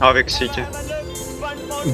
Avec City.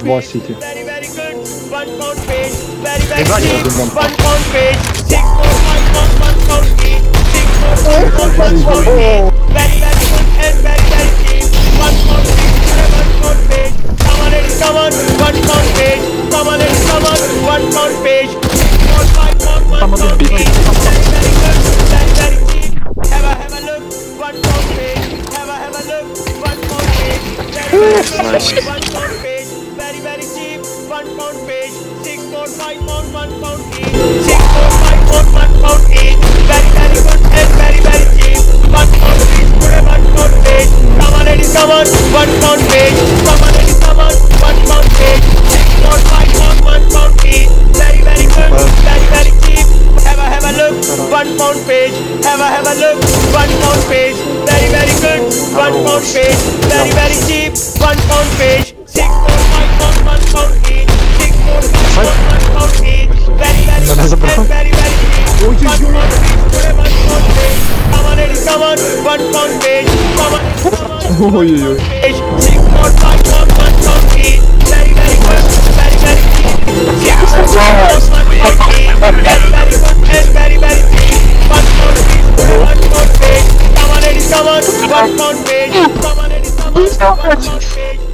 2 City. Very, very good. 1 pound page. Very, very Ебать, cheap. я думал. 1 pound page. 6 pound, 5 pound, 1 pound each. 6 pound, 5 pound, 1 pound each. Very, very good and very, very cheap. 1 pound page. 1 pound page. Come on, ladies, come on. 1 pound page. Come on, ladies, come on. 1 pound page. 6 pound, 5 pound, 1 pound each. Very, very good. Very, very cheap. Have a look. 1 pound page. Have a look. 1 pound page. Very, very good. Nice. 1 pound page. Very, very cheap. 1 pound page. 6 pound, 5 pound, 1 pound each. 6 pound, 5 pound, 1 pound each. Very, very good and very, very cheap. 1 pound each. Put a 1 pound page. Come on, ladies, come on. 1 pound page. Come on, ladies, come on. 1 pound page. 6 pound, 5 pound, 1 pound each. Very, very good. Very, very cheap. Have a look. 1 pound page. Have a look. 1 pound page. Very, very good. 1 pound page. Very, very cheap. 1 pound page. 6 pound, 5 pound, 1 pound each. 6 pound, 5 pound, 1 pound each. Very, very good and very, very cheap. 1 pound page. Put a 1 pound page. Come on, ladies, come on. 1 pound page. Come on, ladies, come on. Ой-ой-ой. Page. 6 pound, 5 pound, 1 pound each. Very, very good. Very, very cheap. 6 pound, 5 pound, 1 pound each. Very, very good and very, very cheap. 1 pound page. Put a 1 pound page. Come on, ladies, come on. 1 pound page. Come on, ladies, come on. 1 pound page.